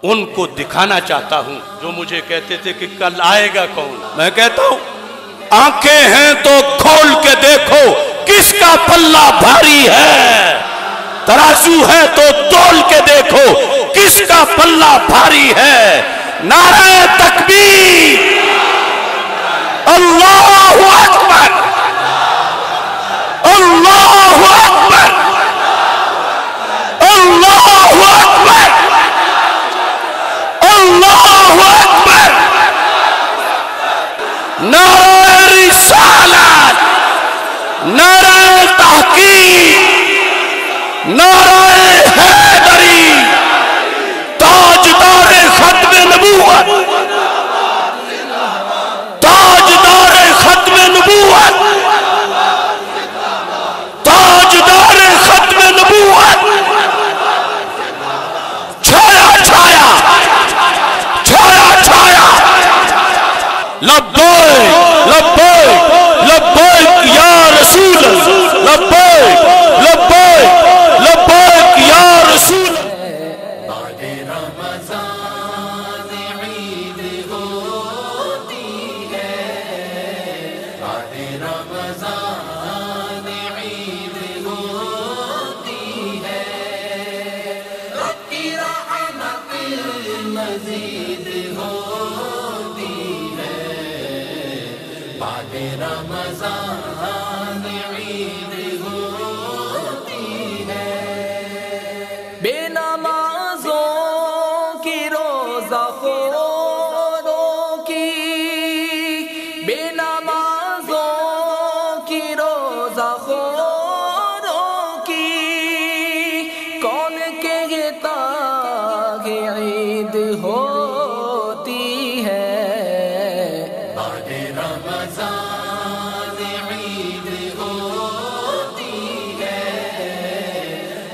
ان کو دکھانا چاہتا ہوں جو مجھے کہتے تھے کہ کل آئے گا کون. میں کہتا ہوں آنکھیں ہیں تو کھول کے دیکھو کس کا پلہ بھاری ہے. ترازو ہے تو تول کے دیکھو کس کا پلہ بھاری ہے. نعرہ تکبیر اللہ اکبر اللہ اکبر اللہ اکبر اللہ اکبر. نعرہ رسالت، نعرہ تحقیق، نعرہ حیدری، تاجدار ختم نبوت، تاجدار ختم نبوت، تاجدار ختم نبوت. چھایا چھایا چھایا چھایا. لبیک لبیک لبیک یا رسول اللہ، لبیک لبیک لبیک یا رسول. بے نمازوں کی روزہ خوروں کی، بے نمازوں کی روزہ خوروں کی، کون کہتا کہ عید ہوتی ہے. بعد رمضان عید ہوتی ہے،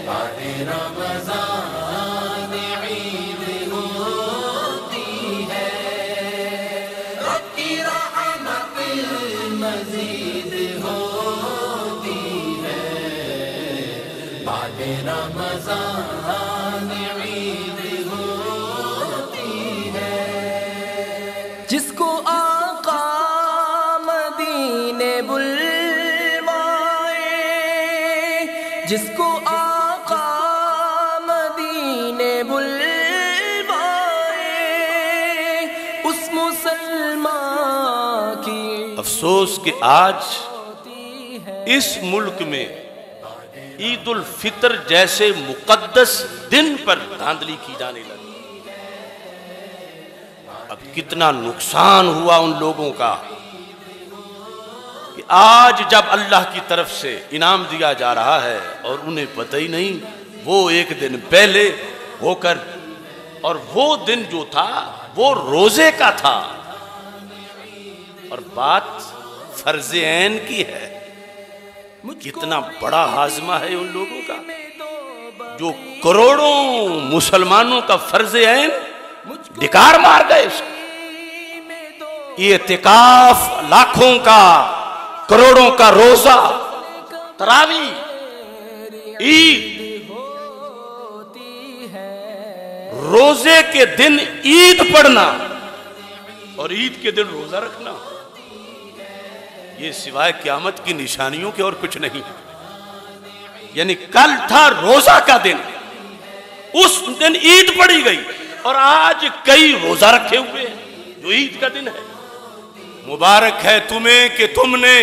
بعد رمضان عید ہوتی ہے. رب کی رحمت مزید ہوتی ہے، بعد رمضان عید ہوتی ہے. جس کو آقا مدینے بلوائے، جس کو آقا مدینے بلوائے، اس مسلمان کی افسوس کہ آج اس ملک میں عید الفطر جیسے مقدس دن پر دھاندلی کی جانے لگی. اب کتنا نقصان ہوا ان لوگوں کا کہ آج جب اللہ کی طرف سے انعام دیا جا رہا ہے اور انہیں پتہ ہی نہیں وہ ایک دن پہلے ہو کر، اور وہ دن جو تھا وہ روزے کا تھا اور بات فرض عین کی ہے. کتنا بڑا ہاضمہ ہے ان لوگوں کا جو کروڑوں مسلمانوں کا فرض عین ڈکار مار گئے. اس کو یہ اعتکاف، لاکھوں کا کروڑوں کا روزہ، تراویح، عید، روزے کے دن عید پڑھنا اور عید کے دن روزہ رکھنا، یہ سوائے قیامت کی نشانیوں کے اور کچھ نہیں. یعنی کل تھا روزہ کا دن، اس دن عید پڑھی گئی اور آج کئی روزہ رکھے ہوئے ہیں جو عید کا دن ہے. مبارک ہے تمہیں کہ تم نے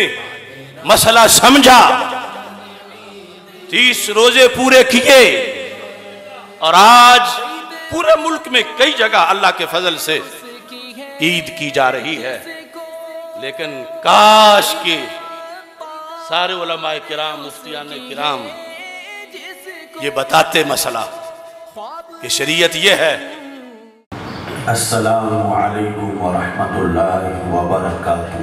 مسئلہ سمجھا، 30 روزے پورے کیے اور آج پورے ملک میں کئی جگہ اللہ کے فضل سے عید کی جا رہی ہے. لیکن کاش کہ سارے علماء کرام، مفتیان کرام یہ بتاتے مسئلہ کہ شریعت یہ ہے. السلام علیکم ورحمۃ اللہ وبرکاتہ.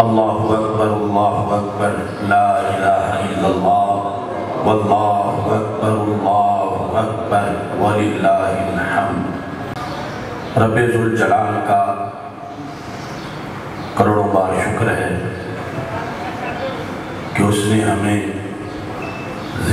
اللہ اکبر لا الہ الا اللہ واللہ اکبر وللہ الحمد. رب ذوالجلال کا کروڑوں بار شکر ہے کہ اس نے ہمیں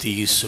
30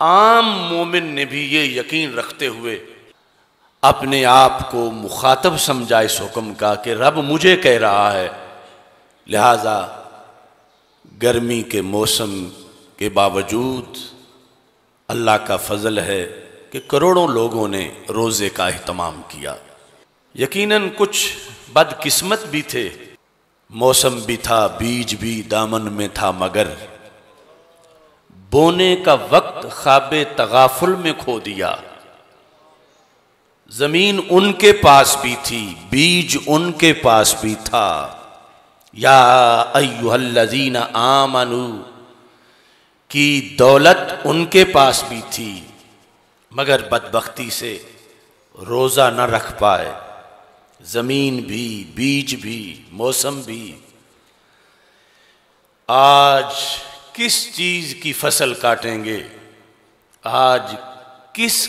عام مومن نے بھی یہ یقین رکھتے ہوئے اپنے آپ کو مخاطب سمجھا اس حکم کا کہ رب مجھے کہہ رہا ہے، لہذا گرمی کے موسم کے باوجود اللہ کا فضل ہے کہ کروڑوں لوگوں نے روزے کا اہتمام کیا۔ یقیناً کچھ بدقسمت بھی تھے، موسم بھی تھا، بیج بھی دامن میں تھا، مگر بونے کا وقت خواب تغافل میں کھو دیا۔ زمین ان کے پاس بھی تھی، بیج ان کے پاس بھی تھا، یا ایھا الذین آمنوا کی دولت ان کے پاس بھی تھی، مگر بدبختی سے روزہ نہ رکھ پائے، زمین بھی، بیج بھی، موسم بھی۔ آج کس چیز کی فصل کاٹیں گے؟ آج کس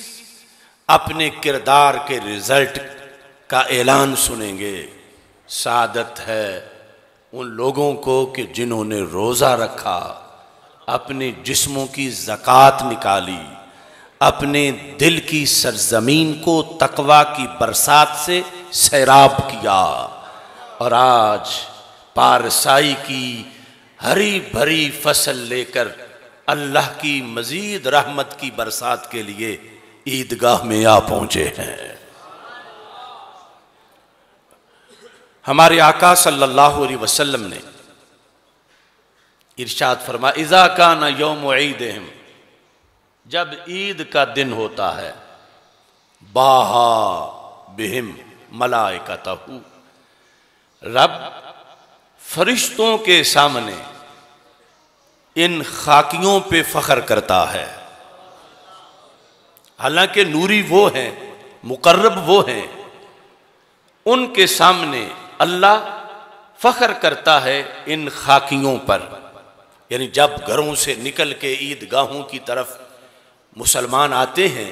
اپنے کردار کے رزلٹ کا اعلان سنیں گے؟ سعادت ہے ان لوگوں کو کہ جنہوں نے روزہ رکھا، اپنے جسموں کی زکوٰۃ نکالی، اپنے دل کی سرزمین کو تقویٰ کی برسات سے سیراب کیا، اور آج پارسائی کی ہری بھری فصل لے کر اللہ کی مزید رحمت کی برسات کے لیے عیدگاہ میں آ پہنچے ہیں۔ ہمارے آقا صلی اللہ علیہ وسلم نے ارشاد فرمایا، اذا کان یوم عیدہم، جب عید کا دن ہوتا ہے، باہا بہم ملائکتہ، رب فرشتوں کے سامنے ان خاکیوں پہ فخر کرتا ہے۔ حالانکہ نوری وہ ہیں، مقرب وہ ہیں، ان کے سامنے اللہ فخر کرتا ہے ان خاکیوں پر۔ یعنی جب گھروں سے نکل کے عیدگاہوں کی طرف مسلمان آتے ہیں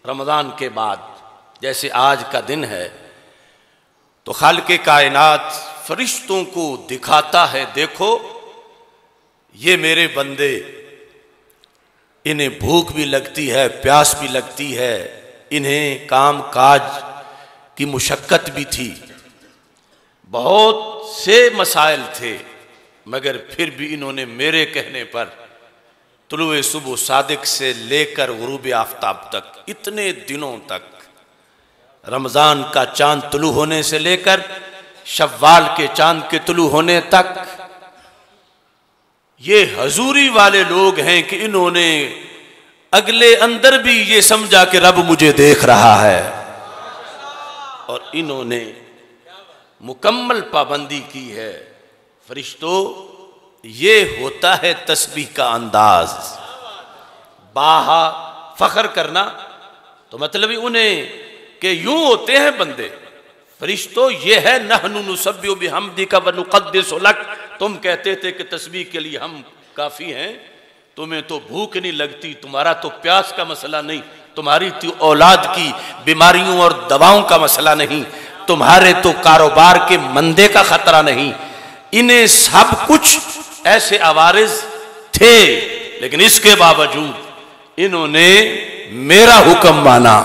رمضان کے بعد، جیسے آج کا دن ہے، تو خالق کائنات فرشتوں کو دکھاتا ہے، دیکھو یہ میرے بندے، انہیں بھوک بھی لگتی ہے، پیاس بھی لگتی ہے، انہیں کام کاج کی مشقت بھی تھی، بہت سے مسائل تھے، مگر پھر بھی انہوں نے میرے کہنے پر طلوع صبح صادق سے لے کر غروب آفتاب تک، اتنے دنوں تک، رمضان کا چاند طلوع ہونے سے لے کر شوال کے چاند کے طلوع ہونے تک، یہ حضوری والے لوگ ہیں کہ انہوں نے اگلے اندر بھی یہ سمجھا کہ رب مجھے دیکھ رہا ہے، اور انہوں نے مکمل پابندی کی ہے۔ فرشتوں، یہ ہوتا ہے تسبیح کا انداز، باہا فخر کرنا، تو مطلب انہیں کہ یوں ہوتے ہیں بندے۔ فرشتوں، یہ ہے نحن نسبح بحمدک ونقدس لک، تم کہتے تھے کہ تسبیح کے لیے ہم کافی ہیں، تمہیں تو بھوک نہیں لگتی، تمہارا تو پیاس کا مسئلہ نہیں، تمہاری تو اولاد کی بیماریوں اور دواؤں کا مسئلہ نہیں، تمہارے تو کاروبار کے مندے کا خطرہ نہیں۔ انہیں سب کچھ ایسے عوارض تھے، لیکن اس کے باوجود انہوں نے میرا حکم مانا،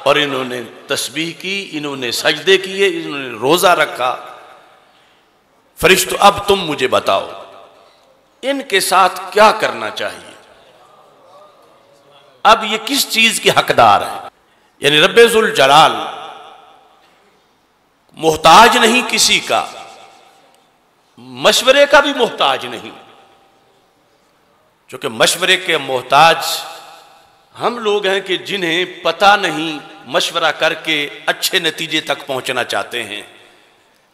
اور انہوں نے تسبیح کی، انہوں نے سجدے کیے، انہوں نے روزہ رکھا۔ فرشتوں، اب تم مجھے بتاؤ ان کے ساتھ کیا کرنا چاہیے؟ اب یہ کس چیز کے حقدار ہیں؟ یعنی رب ذوالجلال محتاج نہیں کسی کا، مشورے کا بھی محتاج نہیں، چونکہ مشورے کے محتاج ہم لوگ ہیں کہ جنہیں پتہ نہیں، مشورہ کر کے اچھے نتیجے تک پہنچنا چاہتے ہیں،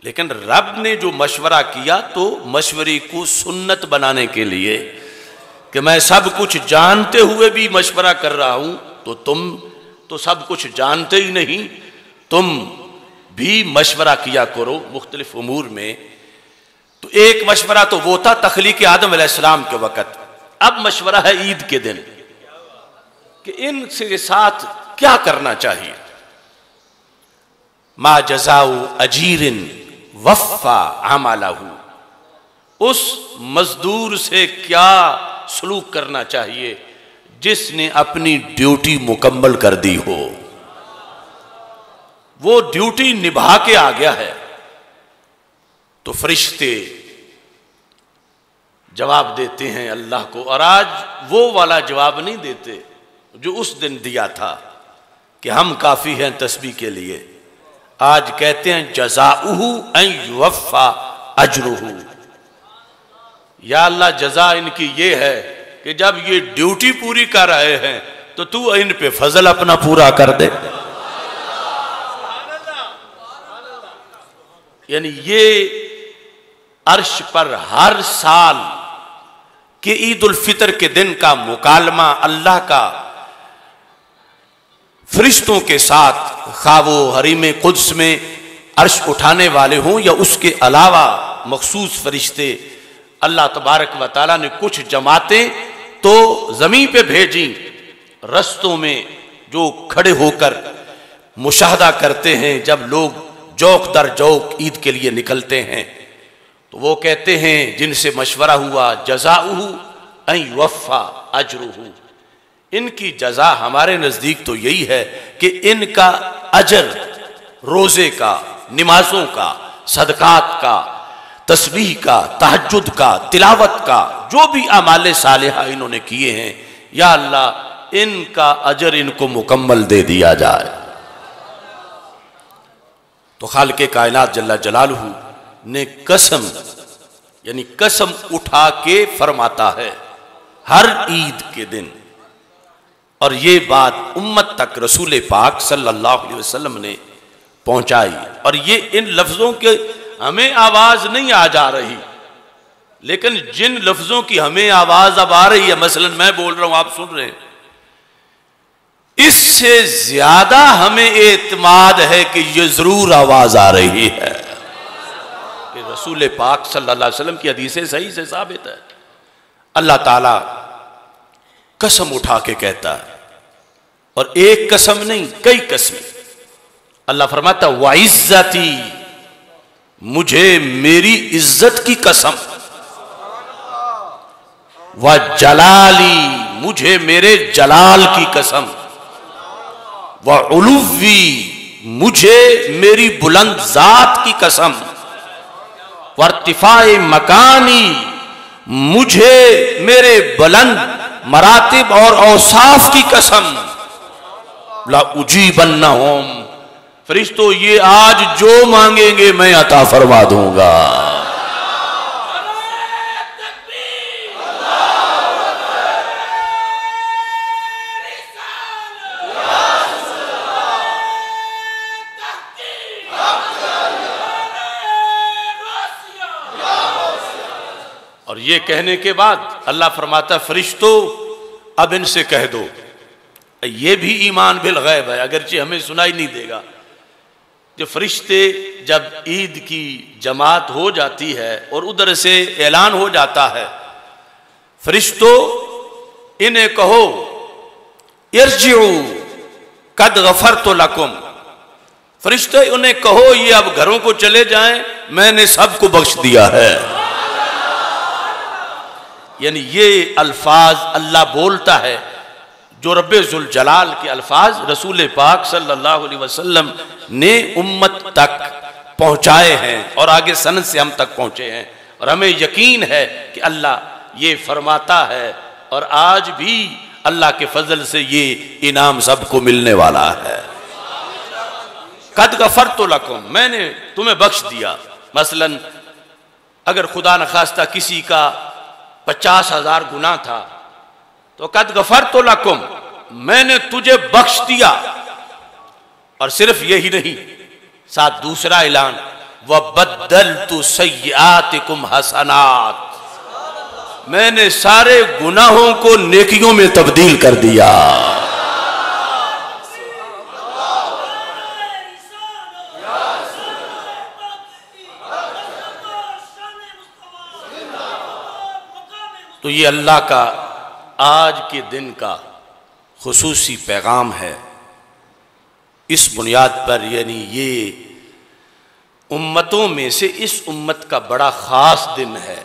لیکن رب نے جو مشورہ کیا تو مشورے کو سنت بنانے کے لیے کہ میں سب کچھ جانتے ہوئے بھی مشورہ کر رہا ہوں، تو تم تو سب کچھ جانتے ہی نہیں، تم بھی مشورہ کیا کرو مختلف امور میں۔ تو ایک مشورہ تو وہ تھا تخلیق آدم علیہ السلام کے وقت، اب مشورہ ہے عید کے دن کہ ان کے ساتھ کیا کرنا چاہیے۔ ما جزاء اجیر وفا عملہ، اس مزدور سے کیا سلوک کرنا چاہیے جس نے اپنی ڈیوٹی مکمل کر دی ہو، وہ ڈیوٹی نبھا کے آ گیا ہے، تو فرشتے جواب دیتے ہیں اللہ کو، اور آج وہ والا جواب نہیں دیتے جو اس دن دیا تھا کہ ہم کافی ہیں تسبیح کے لیے۔ آج کہتے ہیں جزاؤہ ان یوفا اجرہ، یا اللہ جزا ان کی یہ ہے کہ جب یہ ڈیوٹی پوری کر رہے ہیں تو ان پہ فضل اپنا پورا کر دے۔ یعنی یہ عرش پر ہر سال کہ عید الفطر کے دن کا مکالمہ اللہ کا فرشتوں کے ساتھ، خواہ وہ حریم قدس میں عرش اٹھانے والے ہوں یا اس کے علاوہ مخصوص فرشتے، اللہ تبارک و تعالیٰ نے کچھ جماعتیں تو زمین پہ بھیجیں، رستوں میں جو کھڑے ہو کر مشاہدہ کرتے ہیں جب لوگ جوک در جوک عید کے لیے نکلتے ہیں، تو وہ کہتے ہیں جن سے مشورہ ہوا جزاؤہ ان یوفا اجرہ، ان کی جزا ہمارے نزدیک تو یہی ہے کہ ان کا اجر، روزے کا، نمازوں کا، صدقات کا، تسبیح کا، تہجد کا، تلاوت کا، جو بھی اعمال صالحہ انہوں نے کیے ہیں، یا اللہ ان کا اجر ان کو مکمل دے دیا جائے۔ تو خالق کائنات جل جلالہ نے قسم، یعنی قسم اٹھا کے فرماتا ہے ہر عید کے دن، اور یہ بات امت تک رسول پاک صلی اللہ علیہ وسلم نے پہنچائی، اور یہ ان لفظوں کے ہمیں آواز نہیں آ جا رہی، لیکن جن لفظوں کی ہمیں آواز اب آ رہی ہے، مثلا میں بول رہا ہوں آپ سن رہے ہیں، اس سے زیادہ ہمیں اعتماد ہے کہ یہ ضرور آواز آ رہی ہے کہ رسول پاک صلی اللہ علیہ وسلم کی حدیث صحیح سے ثابت ہے۔ اللہ تعالیٰ قسم اٹھا کے کہتا ہے، اور ایک قسم نہیں کئی قسمیں۔ اللہ فرماتا وَعِزَّتِي، مجھے میری عزت کی قسم، وَجَلَالِي، مجھے میرے جلال کی قسم، وَعُلُوِّي، مجھے میری بلند ذات کی قسم، وَارْتِفَاعِ مَكَانِي، مجھے میرے بلند مراتب اور اوصاف کی قسم، لَأُجِيبَنَّهُمْ، فرشتوں یہ آج جو مانگیں گے میں عطا فرما دوں گا۔ اور یہ کہنے کے بعد اللہ فرماتا فرشتوں اب ان سے کہہ دو، یہ بھی ایمان بالغیب ہے، اگرچہ ہمیں سنائی نہیں دے گا، جو فرشتے جب عید کی جماعت ہو جاتی ہے اور ادھر سے اعلان ہو جاتا ہے، فرشتوں انہیں کہو ارجعوا قد غفرت لکم، فرشتے انہیں کہو یہ اب گھروں کو چلے جائیں، میں نے سب کو بخش دیا ہے۔ یعنی یہ الفاظ اللہ بولتا ہے جو رب ذوالجلال کے الفاظ رسول پاک صلی اللہ علیہ وسلم نے امت تک پہنچائے ہیں اور آگے سند سے ہم تک پہنچے ہیں، اور ہمیں یقین ہے کہ اللہ یہ فرماتا ہے، اور آج بھی اللہ کے فضل سے یہ انعام سب کو ملنے والا ہے۔ قد غفرت لکم، میں نے تمہیں بخش دیا۔ مثلا اگر خدا نخواستہ کسی کا 50,000 گناہ تھا تو قد غفرت لکم، میں نے تجھے بخش دیا، اور صرف یہی نہیں، ساتھ دوسرا اعلان وَبَدَّلْتُ سَيِّئَاتِكُمْ حَسَنَاتٍ، میں نے سارے گناہوں کو نیکیوں میں تبدیل کر دیا۔ تو یہ اللہ کا آج کے دن کا خصوصی پیغام ہے۔ اس بنیاد پر یعنی یہ امتوں میں سے اس امت کا بڑا خاص دن ہے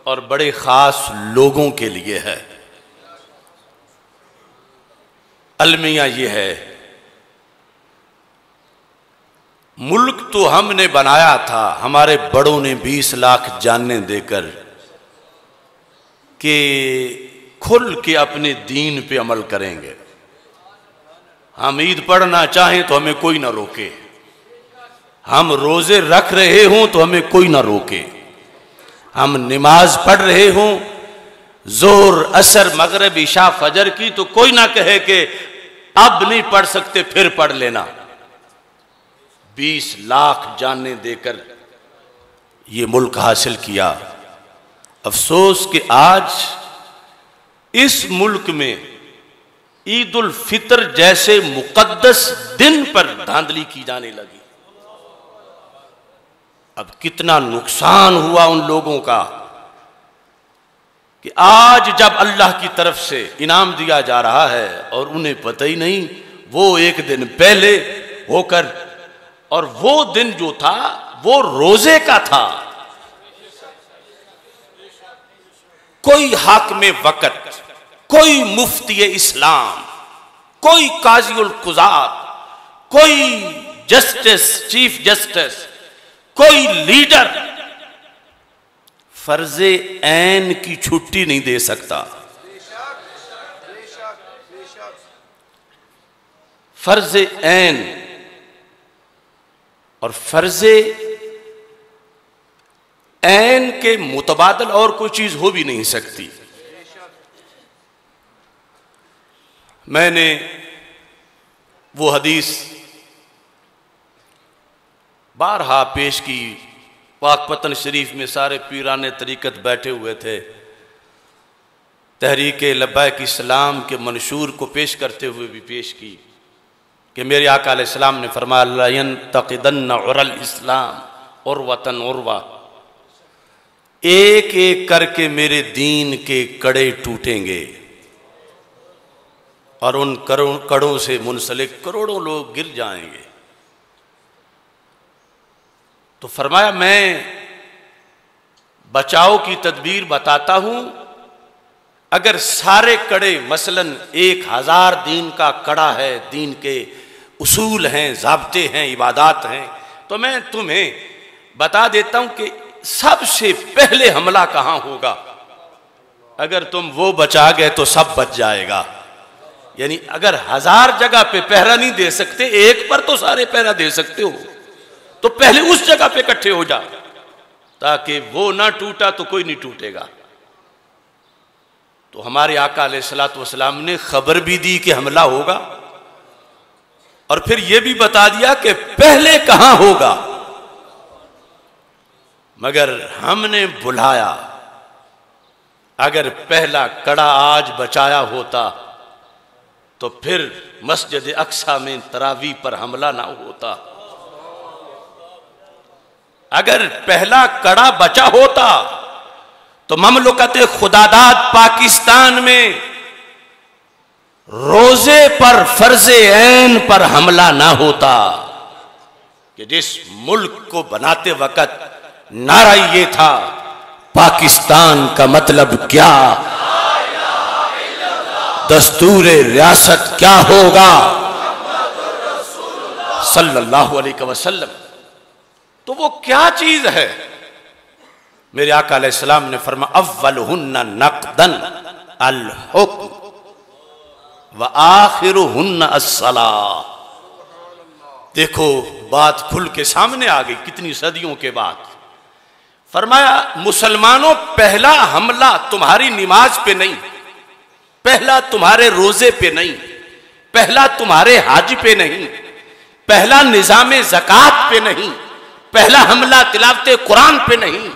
اور بڑے خاص لوگوں کے لیے ہے۔ المیہ یہ ہے، ملک تو ہم نے بنایا تھا، ہمارے بڑوں نے 20 لاکھ جانیں دے کر، کہ کھل کے اپنے دین پہ عمل کریں گے۔ ہم عید پڑھنا چاہیں تو ہمیں کوئی نہ روکے، ہم روزے رکھ رہے ہوں تو ہمیں کوئی نہ روکے، ہم نماز پڑھ رہے ہوں ظہر عصر مغرب عشاء فجر کی تو کوئی نہ کہے کہ اب نہیں پڑھ سکتے پھر پڑھ لینا۔ 20 لاکھ جانیں دے کر یہ ملک حاصل کیا۔ افسوس کہ آج اس ملک میں عید الفطر جیسے مقدس دن پر دھاندلی کی جانے لگی۔ اب کتنا نقصان ہوا ان لوگوں کا کہ آج جب اللہ کی طرف سے انعام دیا جا رہا ہے اور انہیں پتہ ہی نہیں، وہ ایک دن پہلے ہو کر، اور وہ دن جو تھا وہ روزے کا تھا۔ کوئی حاکم وقت، کوئی مفتی اسلام، کوئی قاضی القضات، کوئی جسٹس، چیف جسٹس، کوئی لیڈر فرض عین کی چھٹی نہیں دے سکتا۔ فرض عین اور فرض عین کے متبادل اور کوئی چیز ہو بھی نہیں سکتی۔ میں نے وہ حدیث بارہا پیش کی، پاک پتن شریف میں سارے پیران طریقت بیٹھے ہوئے تھے، تحریک لبیک اسلام کے منشور کو پیش کرتے ہوئے بھی پیش کی کہ میرے آقا علیہ السلام نے فرمایا لا ينتقدن عرى الاسلام عروة عروة، ایک ایک کر کے میرے دین کے کڑے ٹوٹیں گے اور ان کڑوں سے منسلک کروڑوں لوگ گر جائیں گے۔ تو فرمایا میں بچاؤ کی تدبیر بتاتا ہوں، اگر سارے کڑے مثلاً 1000 دین کا کڑا ہے، دین کے اصول ہیں، ضابطے ہیں، عبادات ہیں، تو میں تمہیں بتا دیتا ہوں کہ سب سے پہلے حملہ کہاں ہوگا۔ اگر تم وہ بچا گئے تو سب بچ جائے گا۔ یعنی اگر 1000 جگہ پہ پہرا نہیں دے سکتے، ایک پر تو سارے پہرا دے سکتے ہو، تو پہلے اس جگہ پہ اکٹھے ہو جا، تاکہ وہ نہ ٹوٹا تو کوئی نہیں ٹوٹے گا۔ تو ہمارے آقا علیہ السلام نے خبر بھی دی کہ حملہ ہوگا، اور پھر یہ بھی بتا دیا کہ پہلے کہاں ہوگا۔ مگر ہم نے بلایا، اگر پہلا کڑا آج بچایا ہوتا تو پھر مسجد اقصیٰ میں تراویح پر حملہ نہ ہوتا۔ اگر پہلا کڑا بچا ہوتا تو مملکت خداداد پاکستان میں روزے پر فرض عین پر حملہ نہ ہوتا، کہ جس ملک کو بناتے وقت نعرہ یہ تھا پاکستان کا مطلب کیا، دستور ریاست کیا ہوگا، صلی اللہ علیہ وسلم۔ تو وہ کیا چیز ہے؟ میرے آقا علیہ السلام نے فرمایا اولہن نقدن الحکم وآخرہن الصلاۃ۔ دیکھو بات کھل کے سامنے آ گئی کتنی صدیوں کے بعد۔ فرمایا مسلمانوں، پہلا حملہ تمہاری نماز پہ نہیں، پہلا تمہارے روزے پہ نہیں، پہلا تمہارے حج پہ نہیں، پہلا نظام زکوٰۃ پہ نہیں، پہلا حملہ تلاوت قرآن پہ نہیں۔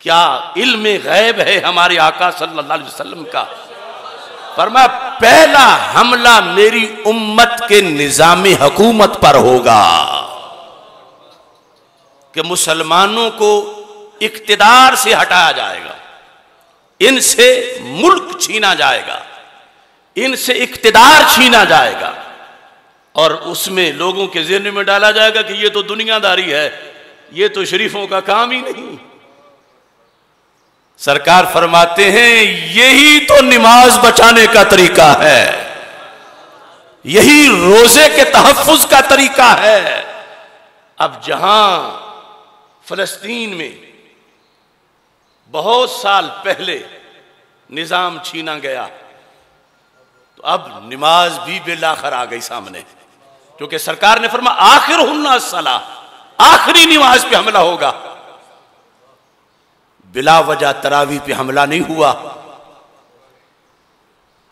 کیا علم غیب ہے ہمارے آقا صلی اللہ علیہ وسلم کا؟ فرمایا پہلا حملہ میری امت کے نظام حکومت پر ہوگا، کہ مسلمانوں کو اقتدار سے ہٹایا جائے گا، ان سے ملک چھینا جائے گا، ان سے اقتدار چھینا جائے گا، اور اس میں لوگوں کے ذہن میں ڈالا جائے گا کہ یہ تو دنیا داری ہے، یہ تو شریفوں کا کام ہی نہیں۔ سرکار فرماتے ہیں یہی تو نماز بچانے کا طریقہ ہے۔ یہی روزے کے تحفظ کا طریقہ ہے۔ اب جہاں فلسطین میں بہت سال پہلے نظام چھینا گیا تو اب نماز بھی بالآخر آ گئی سامنے، کیونکہ سرکار نے فرمایا آخرہن الصلاۃ، آخری نماز پہ حملہ ہوگا۔ بلا وجہ تراویح پہ حملہ نہیں ہوا،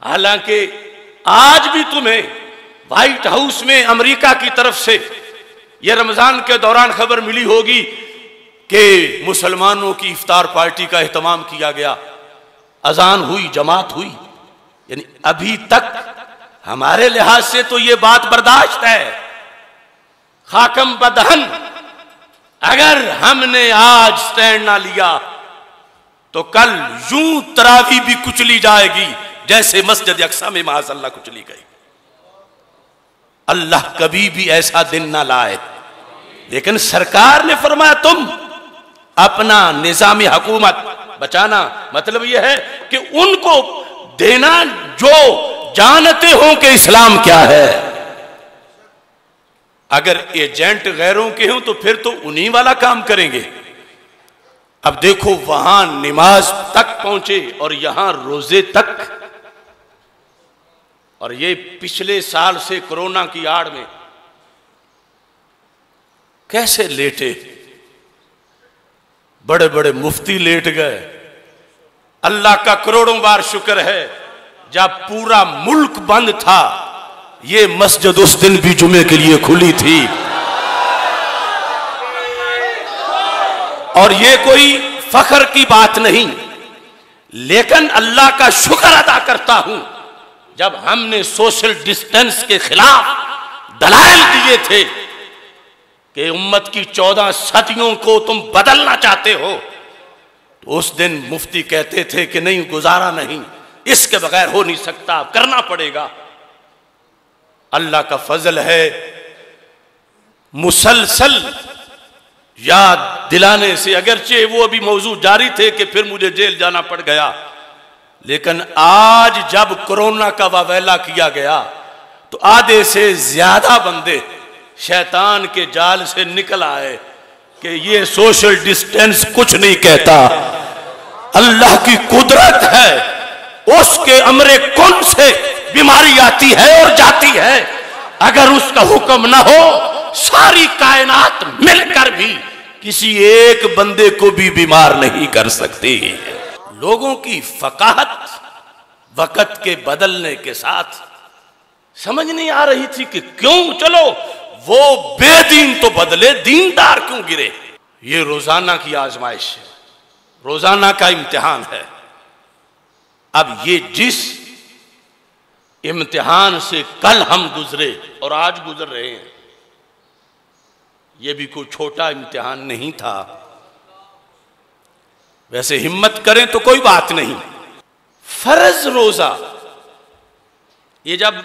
حالانکہ آج بھی تمہیں وائٹ ہاؤس میں امریکہ کی طرف سے یہ رمضان کے دوران خبر ملی ہوگی کہ مسلمانوں کی افطار پارٹی کا اہتمام کیا گیا، اذان ہوئی، جماعت ہوئی، یعنی ابھی تک ہمارے لحاظ سے تو یہ بات برداشت ہے۔ خاکم بدہن، اگر ہم نے آج سٹینڈ نہ لیا تو کل یوں تراویح بھی کچلی جائے گی جیسے مسجد اقصی میں معاذ اللہ کچلی گئی۔ اللہ کبھی بھی ایسا دن نہ لائے، لیکن سرکار نے فرمایا تم اپنا نظام حکومت بچانا، مطلب یہ ہے کہ ان کو دینا جو جانتے ہوں کہ اسلام کیا ہے۔ اگر ایجنٹ غیروں کے ہوں تو پھر تو انہی والا کام کریں گے۔ اب دیکھو وہاں نماز تک پہنچے اور یہاں روزے تک، اور یہ پچھلے سال سے کرونا کی آڑ میں کیسے لیٹے، بڑے بڑے مفتی لیٹ گئے۔ اللہ کا کروڑوں بار شکر ہے جب پورا ملک بند تھا یہ مسجد اس دن بھی جمعے کے لیے کھلی تھی، اور یہ کوئی فخر کی بات نہیں، لیکن اللہ کا شکر ادا کرتا ہوں جب ہم نے سوشل ڈسٹنس کے خلاف دلائل دیے تھے کہ امت کی 14 صدیوں کو تم بدلنا چاہتے ہو، تو اس دن مفتی کہتے تھے کہ نہیں، گزارا نہیں، اس کے بغیر ہو نہیں سکتا، کرنا پڑے گا۔ اللہ کا فضل ہے، مسلسل یاد دلانے سے، اگرچہ وہ ابھی موضوع جاری تھے کہ پھر مجھے جیل جانا پڑ گیا، لیکن آج جب کرونا کا واویلا کیا گیا تو آدھے سے زیادہ بندے شیطان کے جال سے نکل آئے کہ یہ سوشل ڈسٹینس کچھ نہیں کہتا، اللہ کی قدرت ہے، اس کے امر کن سے بیماری آتی ہے اور جاتی ہے، اگر اس کا حکم نہ ہو ساری کائنات مل کر بھی کسی ایک بندے کو بھی بیمار نہیں کر سکتی۔ لوگوں کی فقاہت وقت کے بدلنے کے ساتھ سمجھ نہیں آ رہی تھی کہ کیوں، چلو وہ بے دین تو بدلے، دیندار کیوں گرے۔ یہ روزانہ کی آزمائش ہے، روزانہ کا امتحان ہے۔ اب یہ جس امتحان سے کل ہم گزرے اور آج گزر رہے ہیں، یہ بھی کوئی چھوٹا امتحان نہیں تھا۔ ویسے ہمت کریں تو کوئی بات نہیں۔ فرض روزہ، یہ جب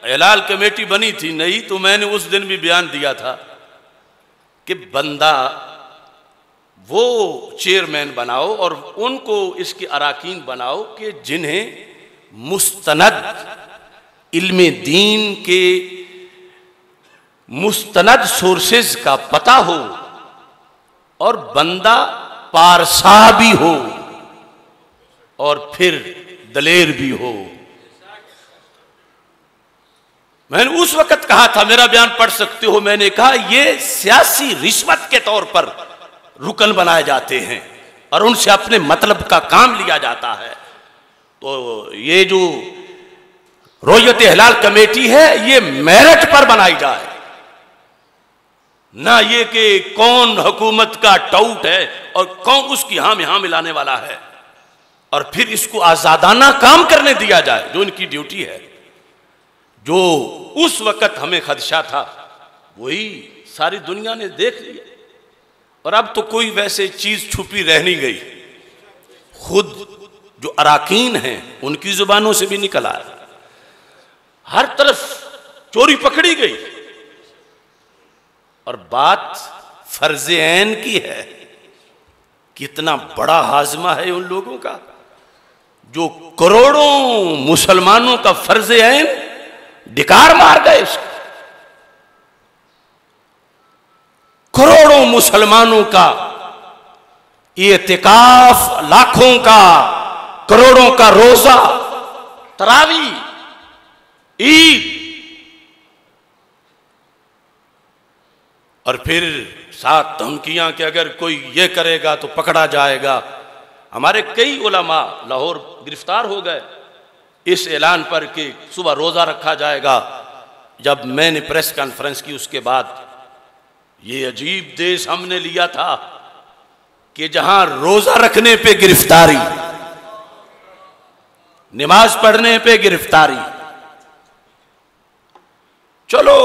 ہلال کمیٹی بنی تھی نہیں تو میں نے اس دن بھی بیان دیا تھا کہ بندہ وہ چیئرمین بناؤ اور ان کو اس کے اراکین بناؤ کہ جنہیں مستند علم دین کے مستند سورسز کا پتہ ہو اور بندہ پارسا بھی ہو اور پھر دلیر بھی ہو۔ میں نے اس وقت کہا تھا، میرا بیان پڑھ سکتے ہو، میں نے کہا یہ سیاسی رشوت کے طور پر رکن بنائے جاتے ہیں اور ان سے اپنے مطلب کا کام لیا جاتا ہے۔ تو یہ جو رویت ہلال کمیٹی ہے یہ میرٹ پر بنائی جائے، نہ یہ کہ کون حکومت کا ٹاؤٹ ہے اور کون اس کی ہاں میں ہاں ملانے والا ہے، اور پھر اس کو آزادانہ کام کرنے دیا جائے جو ان کی ڈیوٹی ہے۔ جو اس وقت ہمیں خدشہ تھا وہی ساری دنیا نے دیکھ لیا، اور اب تو کوئی ویسے چیز چھپی رہ نہیں گئی، خود جو اراکین ہیں ان کی زبانوں سے بھی نکل آیا، ہر طرف چوری پکڑی گئی، اور بات فرض عین کی ہے۔ کتنا بڑا ہاضمہ ہے ان لوگوں کا جو کروڑوں مسلمانوں کا فرض عین ڈکار مار گئے اس کو۔ کروڑوں مسلمانوں کا اعتکاف، لاکھوں کا، کروڑوں کا روزہ، تراویح، عید، اور پھر ساتھ دھمکیاں کہ اگر کوئی یہ کرے گا تو پکڑا جائے گا۔ ہمارے کئی علماء لاہور گرفتار ہو گئے اس اعلان پر کہ صبح روزہ رکھا جائے گا۔ جب میں نے پریس کانفرنس کی اس کے بعد یہ عجیب دیش ہم نے لیا تھا کہ جہاں روزہ رکھنے پہ گرفتاری، نماز پڑھنے پہ گرفتاری۔ چلو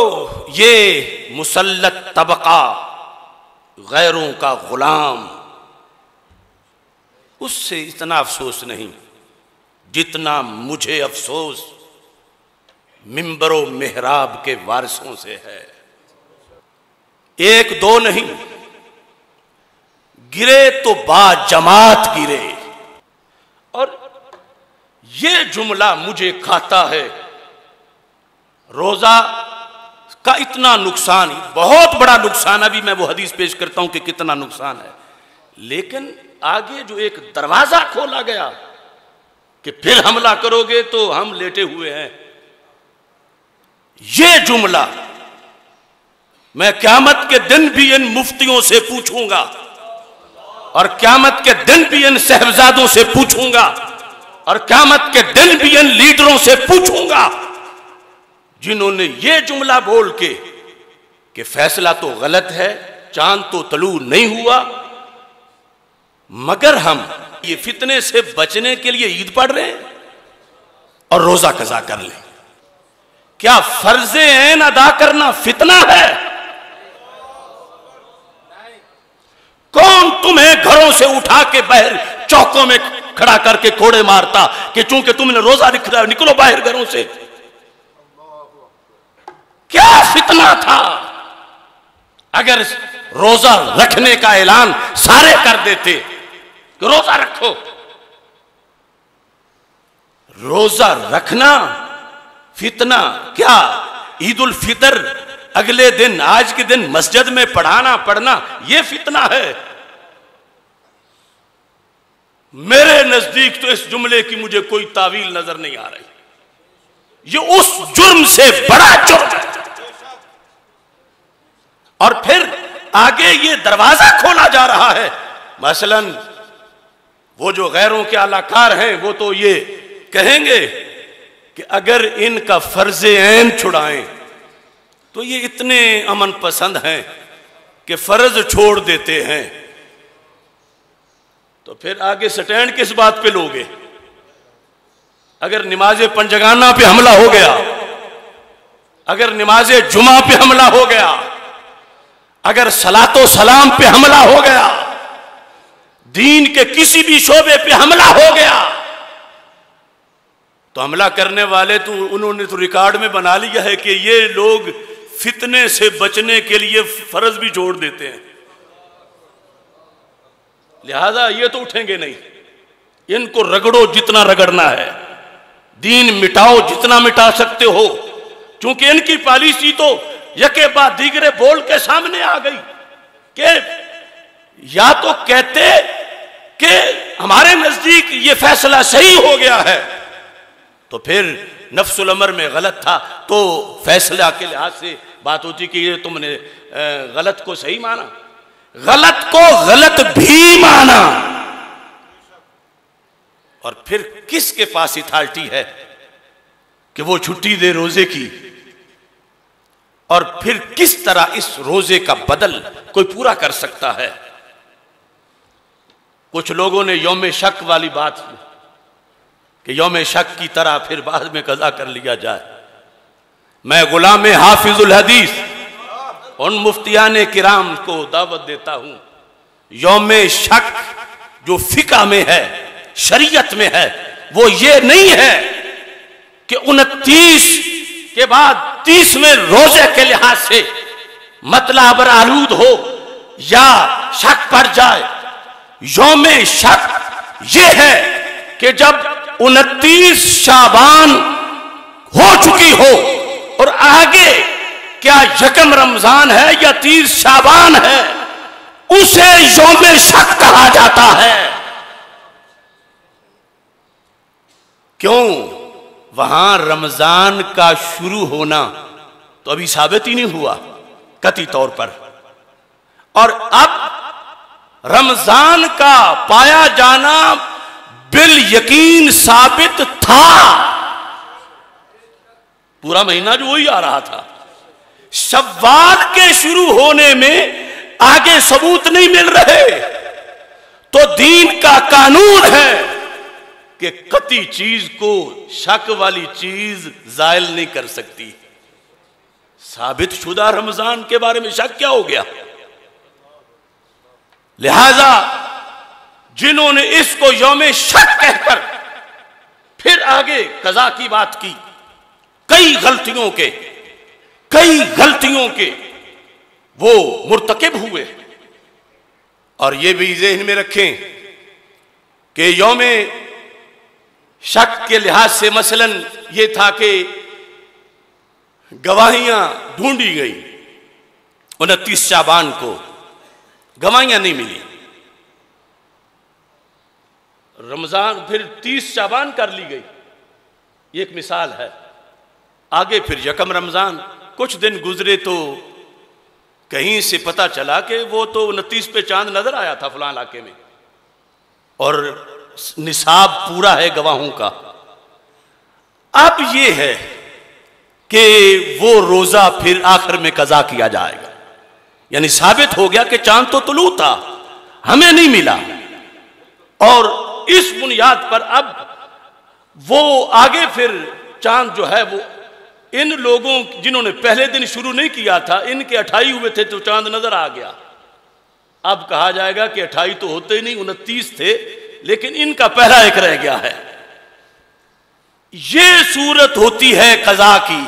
یہ مسلط طبقہ، غیروں کا غلام، اس سے اتنا افسوس نہیں جتنا مجھے افسوس منبر و محراب کے وارثوں سے ہے۔ ایک دو نہیں، گرے تو با جماعت گرے۔ اور یہ جملہ مجھے کھاتا ہے، روزہ کا اتنا نقصان، بہت بڑا نقصان، ابھی میں وہ حدیث پیش کرتا ہوں کہ کتنا نقصان ہے، لیکن آگے جو ایک دروازہ کھولا گیا کہ پھر حملہ کرو گے تو ہم لیٹے ہوئے ہیں، یہ جملہ میں قیامت کے دن بھی ان مفتیوں سے پوچھوں گا، اور قیامت کے دن بھی ان صاحبزادوں سے پوچھوں گا، اور قیامت کے دن بھی ان لیڈروں سے پوچھوں گا جنہوں نے یہ جملہ بول کے کہ فیصلہ تو غلط ہے، چاند تو طلوع نہیں ہوا، مگر ہم یہ فتنے سے بچنے کے لیے عید پڑھ رہے ہیں اور روزہ قضا کر لیں۔ کیا فرض عین ادا کرنا فتنہ ہے؟ کون تمہیں گھروں سے اٹھا کے باہر چوکوں میں کھڑا کر کے کوڑے مارتا کہ چونکہ تم نے روزہ رکھا ہے نکلو باہر گھروں سے؟ کیا فتنہ تھا؟ اگر روزہ رکھنے کا اعلان سارے کر دیتے کہ روزہ رکھو، روزہ رکھنا فتنہ کیا؟ عید الفطر اگلے دن، آج کے دن مسجد میں پڑھنا یہ فتنہ ہے؟ میرے نزدیک تو اس جملے کی مجھے کوئی تعویل نظر نہیں آ رہی۔ یہ اس جرم سے بڑا جرم ہے۔ اور پھر آگے یہ دروازہ کھولا جا رہا ہے، مثلا وہ جو غیروں کے اعلی کار ہیں وہ تو یہ کہیں گے کہ اگر ان کا فرض عین چھڑائیں تو یہ اتنے امن پسند ہیں کہ فرض چھوڑ دیتے ہیں، تو پھر آگے سٹینڈ کس بات پہ لوگے؟ اگر نماز پنجگانہ پہ حملہ ہو گیا، اگر نماز جمعہ پہ حملہ ہو گیا، اگر صلاۃ و سلام پہ حملہ ہو گیا، دین کے کسی بھی شعبے پہ حملہ ہو گیا، تو حملہ کرنے والے تو انہوں نے تو ریکارڈ میں بنا لیا ہے کہ یہ لوگ فتنے سے بچنے کے لیے فرض بھی چھوڑ دیتے ہیں، لہذا یہ تو اٹھیں گے نہیں۔ ان کو رگڑو جتنا رگڑنا ہے، دین مٹاؤ جتنا مٹا سکتے ہو، چونکہ ان کی پالیسی تو یکے بعد دیگرے بول کے سامنے آ گئی کہ یا تو کہتے کہ ہمارے نزدیک یہ فیصلہ صحیح ہو گیا ہے، تو پھر نفس الامر میں غلط تھا تو فیصلہ کے لحاظ سے بات ہوتی کہ یہ تم نے غلط کو صحیح مانا، غلط کو غلط بھی مانا، اور پھر کس کے پاس اتھارٹی ہے کہ وہ چھٹی دے روزے کی، اور پھر کس طرح اس روزے کا بدل کوئی پورا کر سکتا ہے؟ کچھ لوگوں نے یوم شک والی بات کی کہ یوم شک کی طرح پھر بعد میں قضا کر لیا جائے۔ میں غلام حافظ الحدیث ان مفتیان کرام کو دعوت دیتا ہوں، یوم شک جو فقہ میں ہے، شریعت میں ہے، وہ یہ نہیں ہے کہ 29 کے بعد 30ویں روزے کے لحاظ سے مطلع برآلود ہو یا شک پڑ جائے۔ یوم شک یہ ہے کہ جب 29 شعبان ہو چکی ہو یکم رمضان ہے یا 30 شعبان ہے، اسے یوم شک کہا جاتا ہے۔ کیوں؟ وہاں رمضان کا شروع ہونا تو ابھی ثابت ہی نہیں ہوا قطعی طور پر، اور اب رمضان کا پایا جانا بالیقین ثابت تھا۔ پورا مہینہ جو وہی آ رہا تھا، شوال کے شروع ہونے میں آگے ثبوت نہیں مل رہے، تو دین کا قانون ہے کہ قطعی چیز کو شک والی چیز زائل نہیں کر سکتی۔ ثابت شدہ رمضان کے بارے میں شک کیا ہو گیا؟ لہذا جنہوں نے اس کو یوم شک کہہ کر پھر آگے قضا کی بات کی، کئی غلطیوں کے وہ مرتکب ہوئے۔ اور یہ بھی ذہن میں رکھیں کہ یوم شک کے لحاظ سے مثلا یہ تھا کہ گواہیاں ڈھونڈی گئی، 29 شعبان کو گواہیاں نہیں ملی، رمضان پھر 30 شعبان کر لی گئی، یہ ایک مثال ہے۔ آگے پھر یکم رمضان، کچھ دن گزرے تو کہیں سے پتہ چلا کہ وہ تو 29 پہ چاند نظر آیا تھا فلاں علاقے میں، اور نصاب پورا ہے گواہوں کا۔ اب یہ ہے کہ وہ روزہ پھر آخر میں قضا کیا جائے گا، یعنی ثابت ہو گیا کہ چاند تو طلوع تھا، ہمیں نہیں ملا، اور اس بنیاد پر اب وہ آگے پھر چاند جو ہے وہ ان لوگوں جنہوں نے پہلے دن شروع نہیں کیا تھا، ان کے 28 ہوئے تھے تو چاند نظر آ گیا۔ اب کہا جائے گا کہ 28 تو ہوتے ہی نہیں، 29 تھے، لیکن ان کا پہلا ایک رہ گیا ہے۔ یہ صورت ہوتی ہے قضا کی۔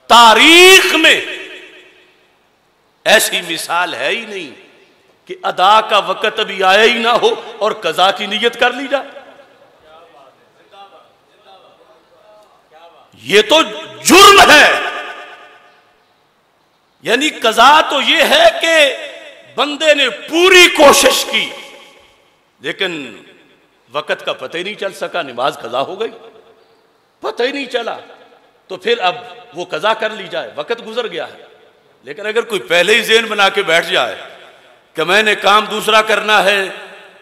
تاریخ میں ایسی مثال ہے ہی نہیں کہ ادا کا وقت ابھی آیا ہی نہ ہو اور قضا کی نیت کر لی جائے۔ یہ تو جرم ہے، یعنی قضا تو یہ ہے کہ بندے نے پوری کوشش کی لیکن وقت کا پتہ ہی نہیں چل سکا، نماز قضا ہو گئی، پتہ ہی نہیں چلا، تو پھر اب وہ قضا کر لی جائے، وقت گزر گیا ہے۔ لیکن اگر کوئی پہلے ہی ذہن بنا کے بیٹھ جائے کہ میں نے کام دوسرا کرنا ہے،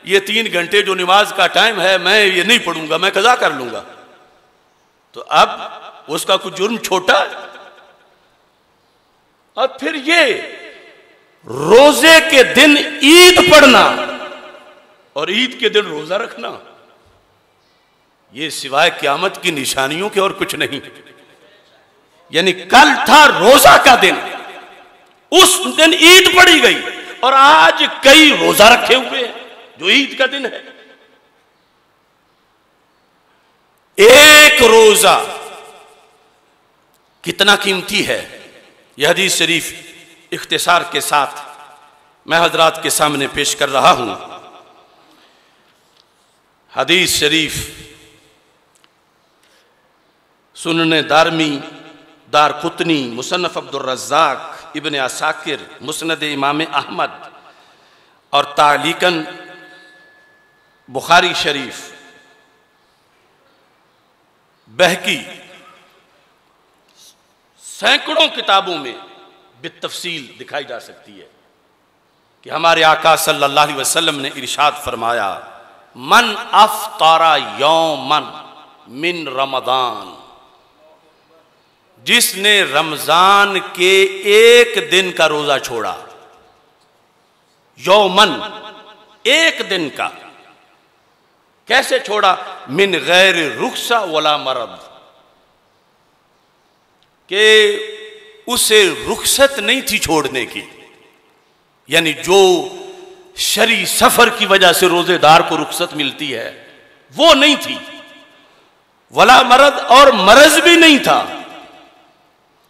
یہ 3 گھنٹے جو نماز کا ٹائم ہے میں یہ نہیں پڑھوں گا، میں قضا کر لوں گا، تو اب اس کا کچھ جرم چھوٹا ہے۔ اور پھر یہ روزے کے دن عید پڑھنا اور عید کے دن روزہ رکھنا، یہ سوائے قیامت کی نشانیوں کے اور کچھ نہیں۔ یعنی کل تھا روزہ کا دن، اس دن عید پڑھی گئی، اور آج کئی روزہ رکھے ہوئے ہیں جو عید کا دن ہے۔ ایک روزہ کتنا قیمتی ہے، یہ حدیث شریف اختصار کے ساتھ میں حضرات کے سامنے پیش کر رہا ہوں۔ حدیث شریف سنن دارمی، دار قطنی، مصنف عبد الرزاق، ابن عساکر، مسند امام احمد، اور تعلیقاً بخاری شریف، بہقی، سینکڑوں کتابوں میں بالتفصیل دکھائی جا سکتی ہے کہ ہمارے آقا صلی اللہ علیہ وسلم نے ارشاد فرمایا، من افطر یومن من رمضان، جس نے رمضان کے ایک دن کا روزہ چھوڑا، یومن ایک دن کا، کیسے چھوڑا؟ من غیر رخصہ ولا مرض، کہ اسے رخصت نہیں تھی چھوڑنے کی، یعنی جو شرعی سفر کی وجہ سے روزے دار کو رخصت ملتی ہے وہ نہیں تھی، ولا مرض، اور مرض بھی نہیں تھا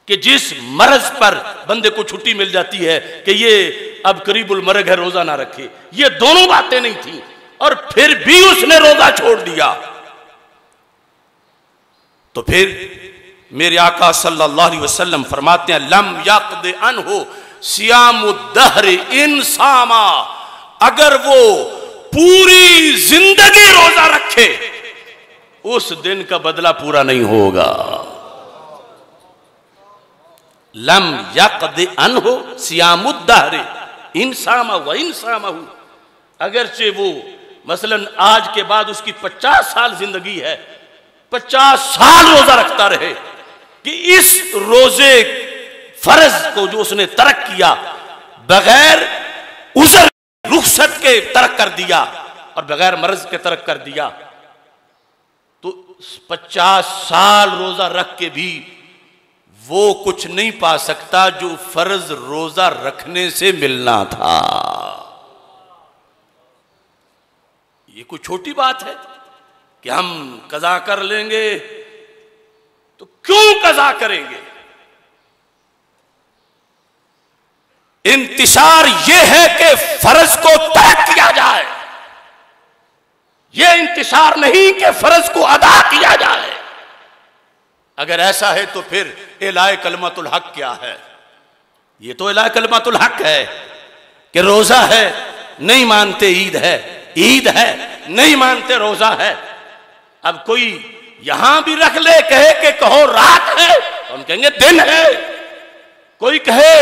کہ جس مرض پر بندے کو چھٹی مل جاتی ہے کہ یہ اب قریب المرگ ہے روزہ نہ رکھے، یہ دونوں باتیں نہیں تھیں، اور پھر بھی اس نے روزہ چھوڑ دیا۔ تو پھر میرے آقا صلی اللہ علیہ وسلم فرماتے ہیں لم یقض عنہ صیام الدہر انساما، اگر وہ پوری زندگی روزہ رکھے اس دن کا بدلہ پورا نہیں ہوگا. لم یقض عنہ صیام الدہر انساما و انسامہ، اگرچہ وہ مثلا آج کے بعد اس کی 50 سال زندگی ہے، 50 سال روزہ رکھتا رہے کہ اس روزے فرض کو جو اس نے ترک کیا بغیر عذر رخصت کے ترک کر دیا اور بغیر مرض کے ترک کر دیا، تو 50 سال روزہ رکھ کے بھی وہ کچھ نہیں پا سکتا جو فرض روزہ رکھنے سے ملنا تھا. یہ کوئی چھوٹی بات ہے کہ ہم قضا کر لیں گے؟ تو کیوں قضا کریں گے؟ انتشار یہ ہے کہ فرض کو ترک کیا جائے، یہ انتشار نہیں کہ فرض کو ادا کیا جائے. اگر ایسا ہے تو پھر اعلاء کلمۃ الحق کیا ہے؟ یہ تو اعلاء کلمۃ الحق ہے کہ روزہ ہے نہیں مانتے عید ہے، عید ہے نہیں مانتے روزہ ہے. اب کوئی یہاں بھی رکھ لے کہے کہ کہو رات ہے تو ہم کہیں گے دن ہے، کوئی کہے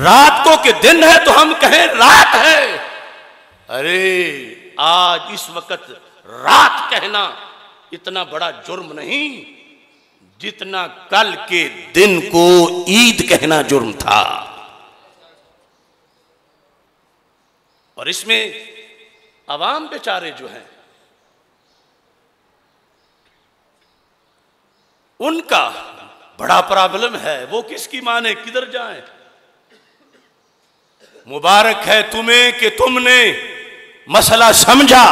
رات کو کہ دن ہے تو ہم کہیں رات ہے. ارے آج اس وقت رات کہنا اتنا بڑا جرم نہیں جتنا کل کے دن کو عید کہنا جرم تھا. اور اس میں عوام بیچارے جو ہیں ان کا بڑا پرابلم ہے، وہ کس کی مانے کدھر جائیں؟ مبارک ہے تمہیں کہ تم نے مسئلہ سمجھا،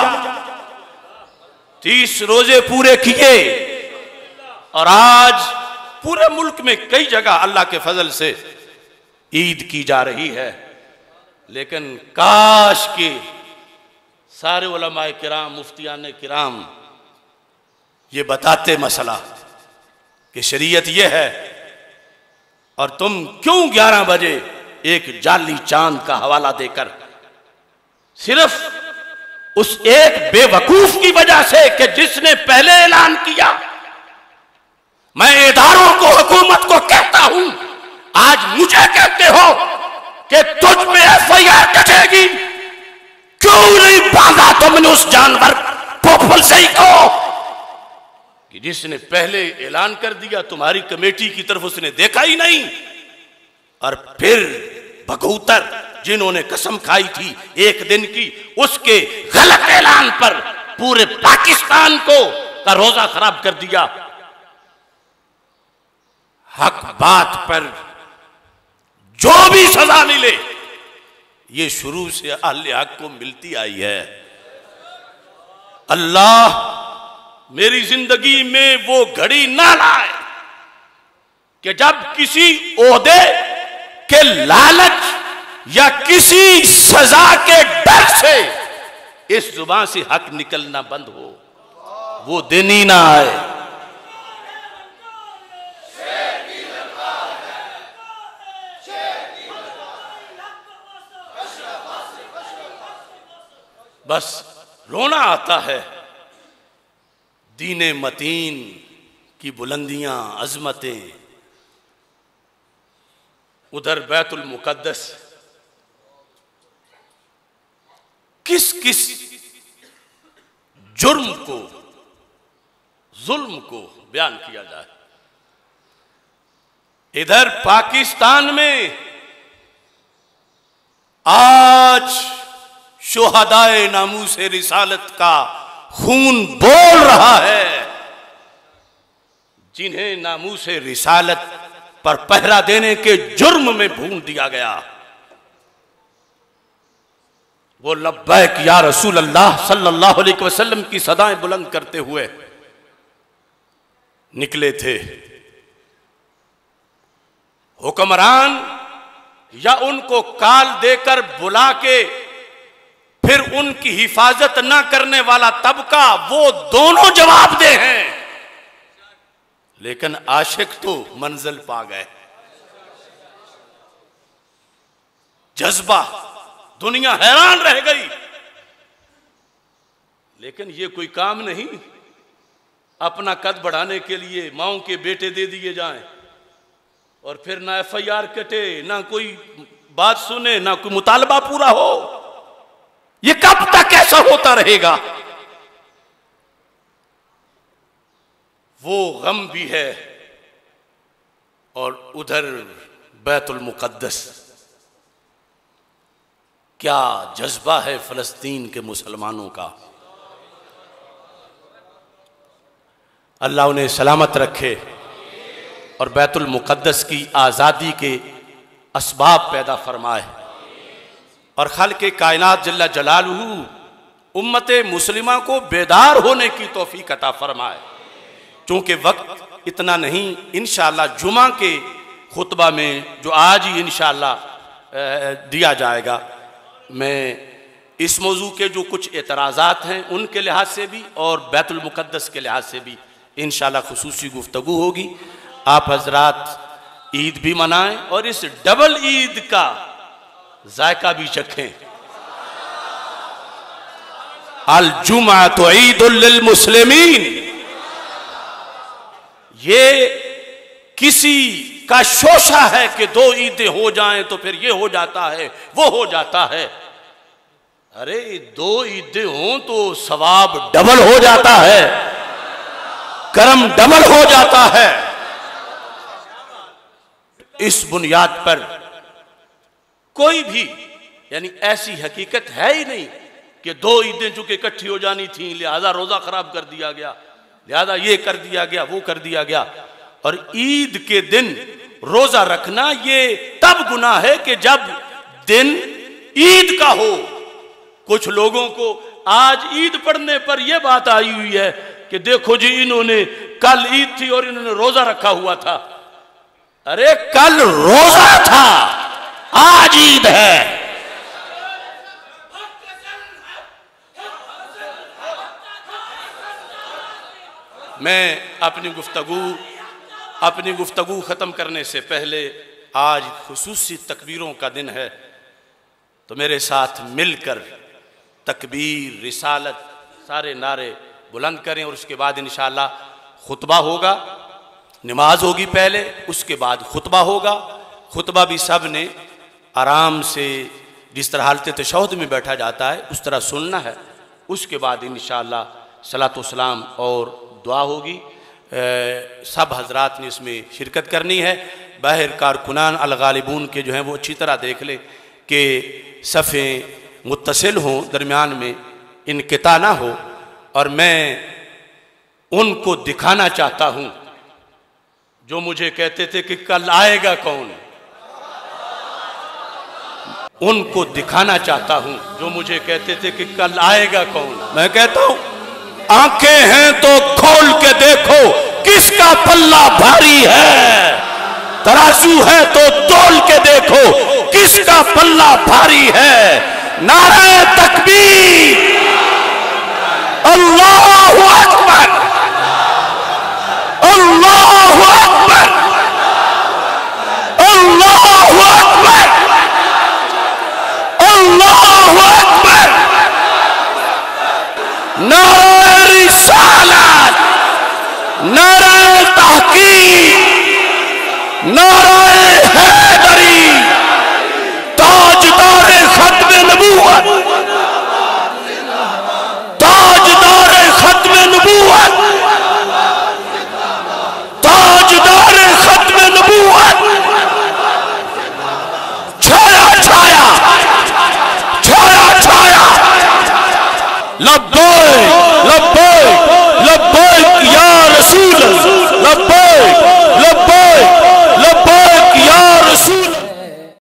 30 روزے پورے کیے اور آج پورے ملک میں کئی جگہ اللہ کے فضل سے عید کی جا رہی ہے. لیکن کاش کہ سارے علماء کرام مفتیان کرام یہ بتاتے مسئلہ کہ شریعت یہ ہے، اور تم کیوں 11 بجے ایک جعلی چاند کا حوالہ دے کر صرف اس ایک بے وقوف کی وجہ سے کہ جس نے پہلے اعلان کیا. میں اداروں کو حکومت کو کہتا ہوں آج مجھے کہتے ہو کہ تجھ میں FIR کٹے گی، کیوں نہیں باندھا تم نے اس جانور پوپل سے ہی کو کہ جس نے پہلے اعلان کر دیا تمہاری کمیٹی کی طرف اس نے دیکھا ہی نہیں، اور پھر بھگوتر جنہوں نے قسم کھائی تھی ایک دن کی اس کے غلط اعلان پر پورے پاکستان کو کا روزہ خراب کر دیا. حق بات پر جو بھی سزا ملے یہ شروع سے اہل حق کو ملتی آئی ہے. اللہ میری زندگی میں وہ گھڑی نہ لائے کہ جب کسی عہدے کے لالچ یا کسی سزا کے ڈر سے اس زبان سے حق نکلنا بند ہو، وہ دن ہی نہ آئے. بس رونا آتا ہے دین متین کی بلندیاں، عظمتیں. ادھر بیت المقدس کس کس جرم کو، ظلم کو بیان کیا جائے. ادھر پاکستان میں آج شہدائے ناموس رسالت کا خون بول رہا ہے، جنہیں ناموس رسالت پر پہرا دینے کے جرم میں بھون دیا گیا. وہ لبیک یا رسول اللہ صلی اللہ علیہ وسلم کی صدائیں بلند کرتے ہوئے نکلے تھے. حکمران یا ان کو کال دے کر بلا کے پھر ان کی حفاظت نہ کرنے والا طبقہ، وہ دونوں جواب دہ ہیں. لیکن عاشق تو منزل پا گئے. جذبہ، دنیا حیران رہ گئی. لیکن یہ کوئی کام نہیں اپنا قد بڑھانے کے لیے ماؤں کے بیٹے دے دیے جائیں اور پھر نہ ایف آئی آر کٹے، نہ کوئی بات سنے، نہ کوئی مطالبہ پورا ہو. یہ کب تک ایسا ہوتا رہے گا؟ وہ غم بھی ہے. اور ادھر بیت المقدس، کیا جذبہ ہے فلسطین کے مسلمانوں کا. اللہ انہیں سلامت رکھے اور بیت المقدس کی آزادی کے اسباب پیدا فرمائے اور خالق کائنات جل جلالہ امت مسلمہ کو بیدار ہونے کی توفیق عطا فرمائے. چونکہ وقت اتنا نہیں، انشاءاللہ جمعہ کے خطبہ میں جو آج ہی انشاءاللہ دیا جائے گا، میں اس موضوع کے جو کچھ اعتراضات ہیں ان کے لحاظ سے بھی اور بیت المقدس کے لحاظ سے بھی انشاءاللہ خصوصی گفتگو ہوگی. آپ حضرات عید بھی منائیں اور اس ڈبل عید کا ذائقہ بھی چکھیں. الجمعۃ عید للمسلمین، یہ کسی کا شوشہ ہے کہ دو عیدیں ہو جائیں تو پھر یہ ہو جاتا ہے، وہ ہو جاتا ہے. ارے دو عیدیں ہوں تو ثواب ڈبل ہو جاتا ہے، کرم ڈبل ہو جاتا ہے. اس بنیاد پر کوئی بھی یعنی ایسی حقیقت ہے ہی نہیں کہ دو عیدیں چونکہ اکٹھی ہو جانی تھیں لہذا روزہ خراب کر دیا گیا، لہذا یہ کر دیا گیا، وہ کر دیا گیا. اور عید کے دن روزہ رکھنا یہ تب گناہ ہے کہ جب دن عید کا ہو. کچھ لوگوں کو آج عید پڑھنے پر یہ بات آئی ہوئی ہے کہ دیکھو جی انہوں نے کل عید تھی اور انہوں نے روزہ رکھا ہوا تھا. ارے کل روزہ تھا، آج عید ہے. میں اپنی گفتگو ختم کرنے سے پہلے، آج خصوصی تکبیروں کا دن ہے تو میرے ساتھ مل کر تکبیر، رسالت، سارے نعرے بلند کریں اور اس کے بعد انشاءاللہ خطبہ ہوگا. نماز ہوگی پہلے، اس کے بعد خطبہ ہوگا. خطبہ بھی سب نے آرام سے جس طرح حالت تشہد میں بیٹھا جاتا ہے اس طرح سننا ہے. اس کے بعد انشاءاللہ صلاۃ و سلام اور دعا ہوگی. سب حضرات نے اس میں شرکت کرنی ہے. باہر کارکنان الغالبون کے جو ہیں وہ اچھی طرح دیکھ لیں کہ صفیں متصل ہوں، درمیان میں انقطاع نہ ہو. اور میں ان کو دکھانا چاہتا ہوں جو مجھے کہتے تھے کہ کل آئے گا کون. ان کو دکھانا چاہتا ہوں جو مجھے کہتے تھے کہ کل آئے گا کون. میں کہتا ہوں آنکھیں ہیں تو کھول کے دیکھو کس کا پلہ بھاری ہے. ترازو ہے تو تول کے دیکھو کس کا پلہ بھاری ہے. نعرہ تکبیر، اللہ اکبر، اللہ اکبر، اللہ اکبر، اللہ اکبر. نعرہ رسالت، نعرہ تحقیق، نعرہ حیدری، تاجدار ختم نبوت، تاجدار ختم نبوت، تاجدار ختم نبوت. چھایا چھایا، چھایا چھایا. لبیک لبیک لبیک یا رسول اللہ، لبیک